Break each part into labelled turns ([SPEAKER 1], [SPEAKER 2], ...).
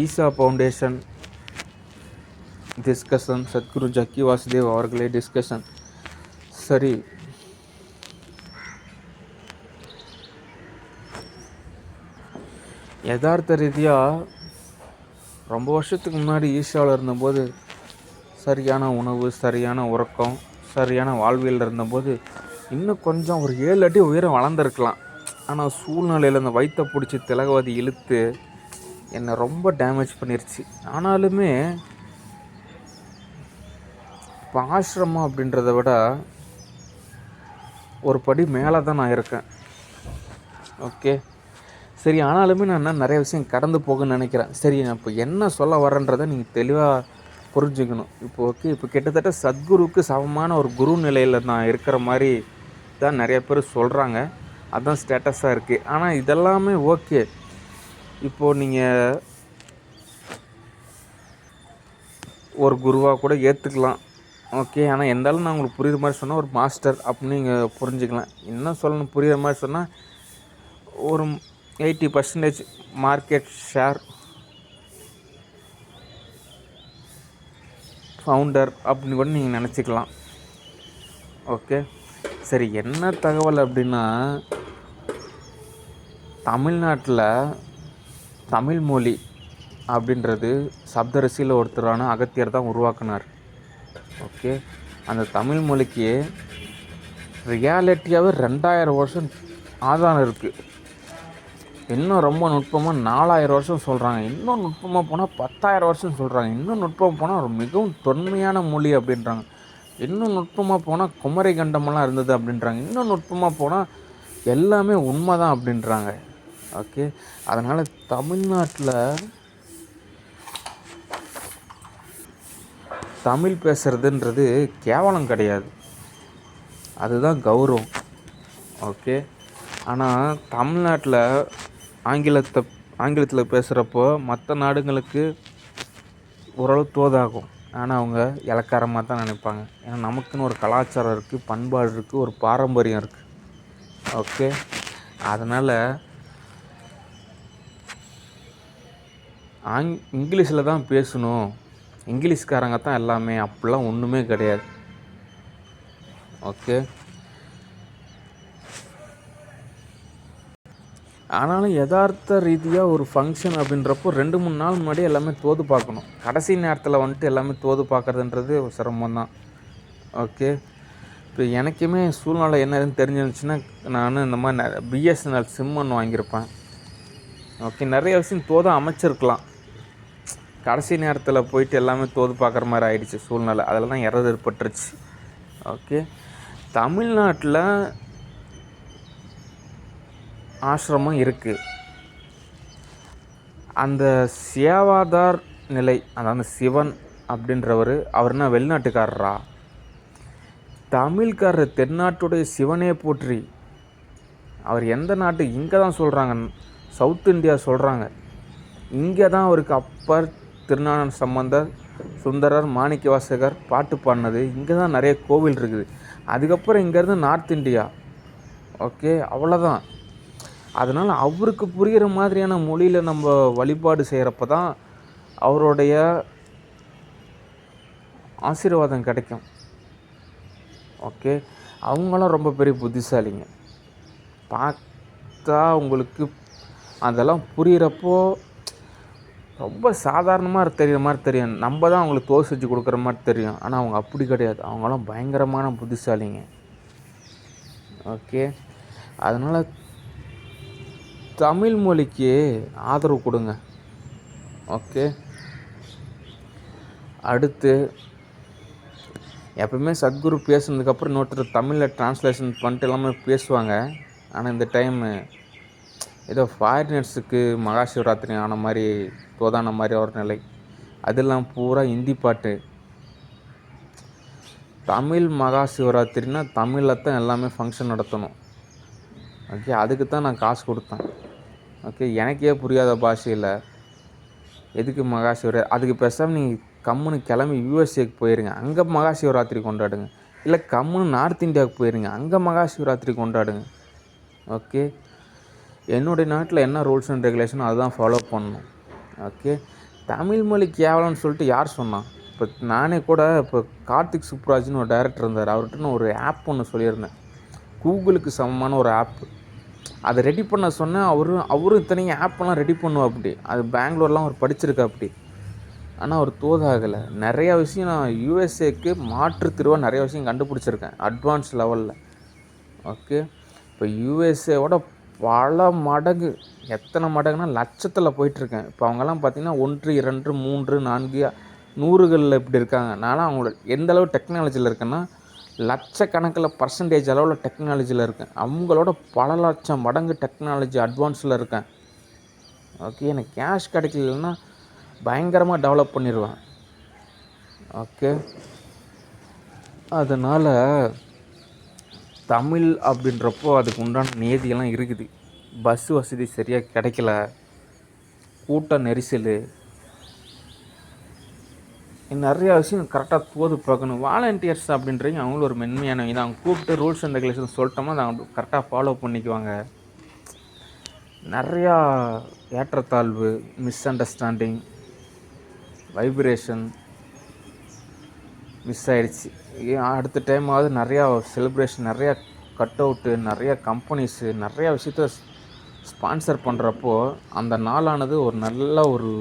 [SPEAKER 1] ஈசா foundation discussion, Sadhguru Jaggi Vasudev அவர்களே discussion. சரி, யதார்த்த ரீதியாக ரொம்ப வருஷத்துக்கு முன்னாடி ஈஷாவில் இருந்தபோது சரியான உணவு, சரியான உறக்கம், சரியான வாழ்வியல் இருந்தபோது இன்னும் கொஞ்சம் ஒரு 7 அடி உயரம் வளர்ந்துருக்கலாம். ஆனால் சூழ்நிலையில் அந்த வயிற்றை பிடிச்சி திலகவதி இழுத்து என்னை ரொம்ப டேமேஜ் பண்ணிருச்சு. ஆனாலுமே இப்போ ஆசிரமம் அப்படின்றத விட ஒரு படி மேலே தான் நான் இருக்கேன். ஓகே, சரி. ஆனாலுமே நான் நிறைய விஷயம் கடந்து போகணும்னு நினைக்கிறேன். சரி, நான் இப்போ என்ன சொல்ல வரேன்றதை நீங்கள் தெளிவாக புரிஞ்சுக்கணும். இப்போ ஓகே, இப்போ கிட்டத்தட்ட சத்குருக்கு சமமான ஒரு குரு நிலையில் நான் இருக்கிற மாதிரி தான் நிறைய பேர் சொல்கிறாங்க. அதுதான் ஸ்டேட்டஸாக இருக்குது. ஆனால் இதெல்லாமே ஓகே. இப்போது நீங்கள் ஒரு குருவாக கூட ஏற்றுக்கலாம். ஓகே, ஆனால் எந்தாலும் நான் உங்களுக்கு புரியுற மாதிரி சொன்னால் ஒரு மாஸ்டர் அப்படின்னு நீங்கள் புரிஞ்சுக்கலாம். இன்னும் சொல்லணும், புரியுற மாதிரி சொன்னால் ஒரு 80% மார்க்கெட் ஷேர் ஃபவுண்டர் அப்படின்னு கூட நீங்கள் நினச்சிக்கலாம். ஓகே, சரி. என்ன தகவல் அப்படின்னா, தமிழ்நாட்டில் தமிழ் மொழி அப்படின்றது சப்தரிசியில் ஒருத்தரான அகத்தியர் தான் உருவாக்குனார். ஓகே, அந்த தமிழ் மொழிக்கு ரியாலிட்டியாகவே 2000 வருஷம் ஆதாரம் இருக்குது. இன்னும் ரொம்ப நுட்பமாக 4000 வருஷம் சொல்கிறாங்க. இன்னும் நுட்பமாக போனால் 10,000 வருஷம் சொல்கிறாங்க. இன்னும் நுட்பமாக போனால் ஒரு மிகவும் தொன்மையான மொழி அப்படின்றாங்க. இன்னும் நுட்பமாக போனால் குமரி கண்டமெல்லாம் இருந்தது அப்படின்றாங்க. இன்னும் நுட்பமாக போனால் எல்லாமே உண்மை தான் அப்படின்றாங்க. ஓகே, அதனால் தமிழ்நாட்டில் தமிழ் பேசுகிறதுன்றது கேவலம் கிடையாது, அதுதான் கௌரவம். ஓகே, ஆனால் தமிழ்நாட்டில் ஆங்கிலத்தில் பேசுகிறப்போ மற்ற நாடுங்களுக்கு ஓரளவு தோதாகும். ஆனால் அவங்க இலக்காரமாக தான் நினைப்பாங்க. ஏன்னா நமக்குன்னு ஒரு கலாச்சாரம் இருக்குது, பண்பாடு இருக்குது, ஒரு பாரம்பரியம் இருக்குது. ஓகே, அதனால் இங்கிலீஷில் தான் பேசணும், இங்கிலீஷ்காரங்க தான் எல்லாமே, அப்படிலாம் ஒன்றுமே கிடையாது. ஓகே, ஆனாலும் யதார்த்த ரீதியாக ஒரு ஃபங்க்ஷன் அப்படின்றப்போ 2-3 நாள் முன்னாடி எல்லாமே தோது பார்க்கணும். கடைசி நேரத்தில் வந்துட்டு எல்லாமே தோது பார்க்குறதுன்றது ஒரு சிரமம் தான். ஓகே, இப்போ எனக்குமே சூழ்நிலை என்னதுன்னு தெரிஞ்சிருந்துச்சுன்னா நான் இந்த மாதிரி பிஎஸ்என்எல் சிம் ஒன்று வாங்கியிருப்பேன். ஓகே, நிறைய விஷயம் தோது அமைச்சிருக்கலாம். கடைசி நேரத்தில் போயிட்டு எல்லாமே தோது பார்க்குற மாதிரி ஆயிடுச்சு சூழ்நிலை. அதில் தான் எரர் ஏற்பட்டுருச்சு. ஓகே, தமிழ்நாட்டில் ஆசிரமம் இருக்குது. அந்த சேவாதார் நிலை, அதாவது சிவன் அப்படின்றவர், அவர்னா வெளிநாட்டுக்காரரா? தமிழ்காரர் தென்னாட்டுடைய சிவனே போற்றி. அவர் எந்த நாட்டு? இங்கே தான் சொல்கிறாங்க, சவுத் இந்தியா சொல்கிறாங்க. இங்கே தான் அவருக்கு அப்பர், திருஞான சம்பந்தர், சுந்தரர், மாணிக்கவாசகர் பாட்டு பாடினது. இங்கே தான் நிறைய கோவில் இருக்குது. அதுக்கப்புறம் இங்கேருந்து நார்த் இந்தியா. ஓகே, அவ்வளோதான். அதனால் அவருக்கு புரிகிற மாதிரியான மொழியில் நம்ம வழிபாடு செய்கிறப்ப தான் அவருடைய ஆசீர்வாதம் கிடைக்கும். ஓகே, அவங்களாம் ரொம்ப பெரிய புத்திசாலிங்க. பார்த்தா உங்களுக்கு அதெல்லாம் புரிகிறப்போ ரொம்ப சாதாரணமாக தெரிகிற மாதிரி தெரியும். நம்ம தான் அவங்களுக்கு தோசை செஞ்சு கொடுக்குற மாதிரி தெரியும். ஆனால் அவங்க அப்படி கிடையாது. அவங்களாம் பயங்கரமான புத்திசாலிங்க. ஓகே, அதனால் தமிழ் மொழிக்கு ஆதரவு கொடுங்க. ஓகே, அடுத்து எப்பவுமே சத்குரு பேசுனதுக்கப்புறம் இன்னொருத்தர் தமிழில் டிரான்ஸ்லேஷன் பண்ணிட்டு எல்லாமே பேசுவாங்க. ஆனால் இந்த டைமு ஏதோ ஃபாரினர்ஸுக்கு மகா சிவராத்திரி ஆன மாதிரி, தோதான மாதிரி ஒரு நிலை. அதெல்லாம் பூரா ஹிந்தி பாட்டு. தமிழ் மகா சிவராத்திரினா தமிழில் தான் எல்லாமே ஃபங்க்ஷன் நடத்தணும். ஓகே, அதுக்கு தான் நான் காசு கொடுத்தேன். ஓகே, எனக்கே புரியாத பாஷையில் எதுக்கு மகா சிவராத்திரி? அதுக்கு பேசாமல் நீங்கள் கம்முன்னு கிளம்பி யூஎஸ்ஏக்கு போயிருங்க, அங்கே மகா சிவராத்திரி கொண்டாடுங்க. இல்லை கம்முன்னு நார்த் இந்தியாவுக்கு போயிருங்க, அங்கே மகா சிவராத்திரி கொண்டாடுங்க. ஓகே, என்னுடைய நாட்டில் என்ன ரூல்ஸ் அண்ட் ரெகுலேஷனோ அதுதான் ஃபாலோ பண்ணணும். ஓகே, தமிழ் மொழி கேவலம்னு சொல்லிட்டு யார் சொன்னான்? இப்போ நானே கூட இப்போ கார்த்திக் சுப்புராஜ்னு ஒரு டைரக்டர் இருந்தார். அவர்கிட்ட நான் ஒரு ஆப் ஒன்று சொல்லியிருந்தேன். கூகுளுக்கு சமமான ஒரு ஆப். அதை ரெடி பண்ண சொன்னேன். அவரும் இத்தனைக்கும் ஆப்பெல்லாம் ரெடி பண்ணுவாப்படி. அது பெங்களூர்லாம் அவர் படிச்சிருக்காப்படி. ஆனால் அவர் தோதாகலை. நிறையா விஷயம் நான் யூஎஸ்ஏக்கு மாற்று தீர்வாக நிறைய விஷயம் கண்டுபிடிச்சிருக்கேன் அட்வான்ஸ் லெவலில். ஓகே. இப்போ யூஎஸ்ஏவோட பல மடங்கு, எத்தனை மடங்குனா லட்சத்தில் போயிட்டுருக்கேன். இப்போ அவங்கெல்லாம் பார்த்திங்கன்னா 1, 2, 3, 4, 100களில் இப்படி இருக்காங்க. நான்லாம் அவங்களோட எந்த அளவு டெக்னாலஜியில் இருக்கேன்னா லட்சக்கணக்கில் பர்சன்டேஜ் அளவில் டெக்னாலஜியில் இருக்கேன். அவங்களோட பல லட்சம் மடங்கு டெக்னாலஜி அட்வான்ஸில் இருக்கேன். ஓகே. எனக்கு கேஷ் கிடைக்கலன்னா பயங்கரமாக டெவலப் பண்ணிடுவேன். ஓகே. அதனால் தமிழ் அப்படின்றப்போ அதுக்கு உண்டான நியதியெல்லாம் இருக்குது. பஸ் வசதி சரியாக கிடைக்கல, கூட்ட நெரிசல், நிறையா விஷயம் கரெக்டாக தோது பார்க்கணும். வாலண்டியர்ஸ் அப்படின்றவங்க அவங்களும் ஒரு மென்மையானவங்க தான். அவங்க கூப்பிட்டு ரூல்ஸ் அண்ட் ரெகுலேஷன் சொல்லிட்டோம்னா அதை அவங்க கரெக்டாக ஃபாலோ பண்ணிக்குவாங்க. நிறையா ஏற்றத்தாழ்வு, மிஸ் அண்டர்ஸ்டாண்டிங், வைப்ரேஷன் மிஸ் ஆகிடுச்சு. அடுத்த டைமாவது நிறையா செலிப்ரேஷன், நிறையா கட் அவுட்டு, நிறையா கம்பெனிஸு நிறையா விஷயத்த ஸ்பான்சர் பண்ணுறப்போ அந்த நாளானது ஒரு நல்ல ஒரு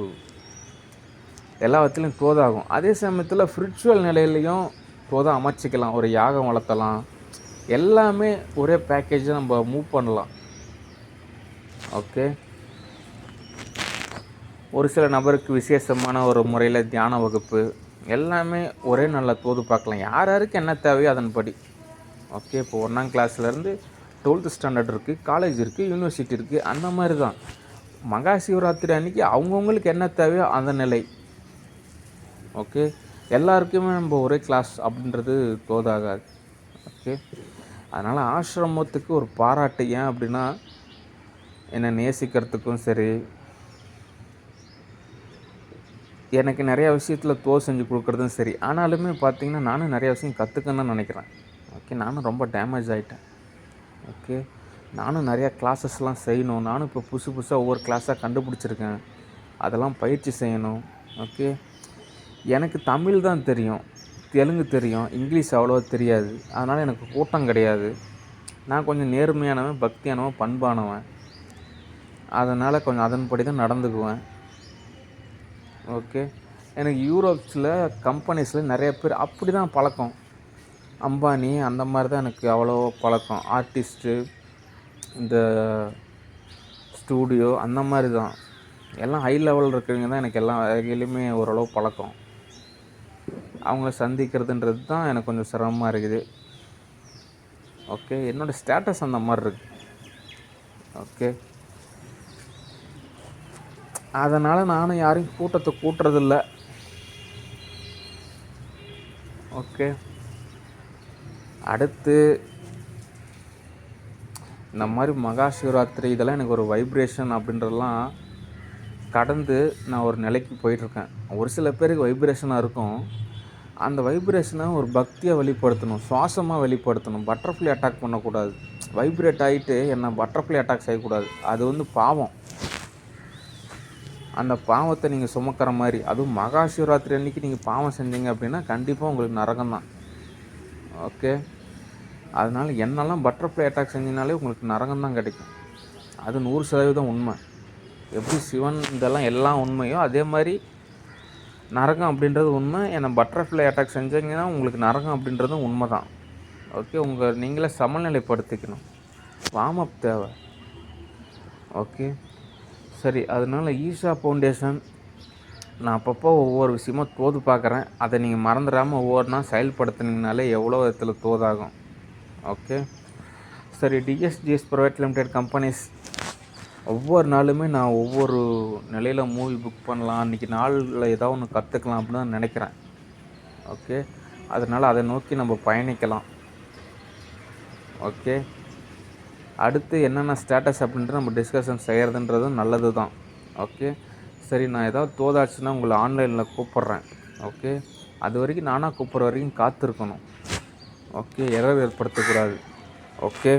[SPEAKER 1] எல்லா விதத்துலையும் தோதாகும். அதே சமயத்தில் ஸ்பிரிச்சுவல் நிலையிலையும் தோதா அமைச்சிக்கலாம். ஒரு யாகம் வளர்த்தலாம். எல்லாமே ஒரே பேக்கேஜை நம்ம மூவ் பண்ணலாம். ஓகே. ஒரு சில நபருக்கு விசேஷமான ஒரு முறையில் தியான வகுப்பு எல்லாமே ஒரே நல்ல தோது பார்க்கலாம். யார் யாருக்கு என்ன தேவையோ அதன்படி. ஓகே. இப்போ 1ஆம் கிளாஸ்லேருந்து 12th ஸ்டாண்டர்ட் இருக்குது, காலேஜ் இருக்குது, யூனிவர்சிட்டி இருக்குது. அந்த மாதிரி தான் மகா சிவராத்திரி அன்றைக்கி அவங்கவுங்களுக்கு என்ன தேவையோ அந்த நிலை. ஓகே. எல்லாருக்குமே நம்ம ஒரே கிளாஸ் அப்படின்றது தோதாகாது. ஓகே. அதனால் ஆசிரமத்துக்கு ஒரு பாராட்டு. ஏன் அப்படின்னா என்னை நேசிக்கிறதுக்கும் சரி, எனக்கு நிறையா விஷயத்தில் செஞ்சு கொடுக்குறதும் சரி. ஆனாலுமே பார்த்திங்கன்னா நானும் நிறையா விஷயம் கற்றுக்கன்னு தான் நினைக்கிறேன். ஓகே. நானும் ரொம்ப டேமேஜ் ஆகிட்டேன். ஓகே. நானும் நிறையா கிளாஸஸ்லாம் செய்யணும். நானும் இப்போ புதுசாக ஒவ்வொரு கிளாஸாக கண்டுபிடிச்சிருக்கேன். அதெல்லாம் பயிற்சி செய்யணும். ஓகே. எனக்கு தமிழ் தான் தெரியும், தெலுங்கு தெரியும், இங்கிலீஷ் அவ்வளோவா தெரியாது. அதனால் எனக்கு கூட்டம் கிடையாது. நான் கொஞ்சம் நேர்மையானவன், பக்தியானவன், பண்பானவன். அதனால் கொஞ்சம் அதன்படி தான் நடந்துக்குவேன். ஓகே. எனக்கு யூரோப்ஸில் கம்பெனிஸில் நிறைய பேர் அப்படி தான் பழக்கம். அம்பானி அந்த மாதிரி தான் எனக்கு அவ்வளோ பழக்கம். ஆர்டிஸ்ட்டு, இந்த ஸ்டூடியோ அந்த மாதிரி தான் எல்லாம் ஹை லெவலில் இருக்கிறவங்க தான் எனக்கு எல்லா வகையிலுமே ஓரளவு பழக்கம். அவங்கள சந்திக்கிறதுன்றது தான் எனக்கு கொஞ்சம் சிரமமாக இருக்குது. ஓகே. என்னோடய ஸ்டேட்டஸ் அந்த மாதிரி இருக்குது. ஓகே. அதனால் நானும் யாரையும் கூட்டத்தை கூட்டுறதில்ல. ஓகே. அடுத்து இந்த மாதிரி மகா சிவராத்திரி இதெல்லாம் எனக்கு ஒரு வைப்ரேஷன் அப்படின்றதெல்லாம் கடந்து நான் ஒரு நிலைக்கு போயிட்டுருக்கேன். ஒரு சில பேருக்கு வைப்ரேஷனாக இருக்கும். அந்த வைப்ரேஷனை ஒரு பக்தியாக வெளிப்படுத்தணும், சுவாசமாக வெளிப்படுத்தணும். பட்டர்ஃப்ளை அட்டாக் பண்ணக்கூடாது. வைப்ரேட் ஆகிட்டு என்ன பட்டர்ஃப்ளை அட்டாக் செய்யக்கூடாது. அது பாவம். அந்த பாவத்தை நீங்கள் சுமக்கிற மாதிரி, அதுவும் மகா சிவராத்திரி அன்றைக்கி நீங்கள் பாவம் செஞ்சீங்க அப்படின்னா கண்டிப்பாக உங்களுக்கு நரகம் தான். ஓகே. அதனால் என்னெல்லாம் பட்டர்ஃப்ளை அட்டாக் செஞ்சிங்கனாலே உங்களுக்கு நரகம் தான் கிடைக்கும். அது 100% உண்மை. எப்படி சிவன் இதெல்லாம் எல்லாம் உண்மையோ அதே மாதிரி நரகம் அப்படின்றது உண்மை. என்னை பட்டர்ஃப்ளை அட்டாக் செஞ்சீங்கன்னா உங்களுக்கு நரகம் அப்படின்றதும் உண்மை தான். ஓகே. நீங்களே சமநிலைப்படுத்திக்கணும். வார்ம் அப் தேவை. ஓகே. சரி. அதனால் ஈஷா ஃபவுண்டேஷன் நான் அப்பப்போ ஒவ்வொரு விஷயமாக தோது பார்க்குறேன். அதை நீங்கள் மறந்துடாமல் ஒவ்வொரு நாள் செயல்படுத்தினீங்கனாலே எவ்வளோ விதத்தில் தோதாகும். ஓகே. சரி. டிஎஸ்ஜிஎஸ் ப்ரைவேட் லிமிடெட் கம்பெனிஸ் ஒவ்வொரு நாளுமே நான் ஒவ்வொரு நிலையில் மூவி புக் பண்ணலாம், அன்றைக்கி நாளில் ஏதாவது ஒன்று கற்றுக்கலாம் அப்படின்னு தான் நினைக்கிறேன். ஓகே. அதனால் அதை நோக்கி நம்ம பயணிக்கலாம். ஓகே. அடுத்து என்னென்ன ஸ்டேட்டஸ் அப்படின்ட்டு நம்ம டிஸ்கஷன் செய்கிறதுன்றதும் நல்லது தான். ஓகே. சரி. நான் ஏதாவது தோதாச்சுன்னா உங்களை ஆன்லைனில் கூப்பிட்றேன். ஓகே. அது வரைக்கும் நானாக கூப்பிட்ற வரைக்கும் காத்திருக்கணும். ஓகே. எரர் ஏற்படுத்தக்கூடாது. ஓகே.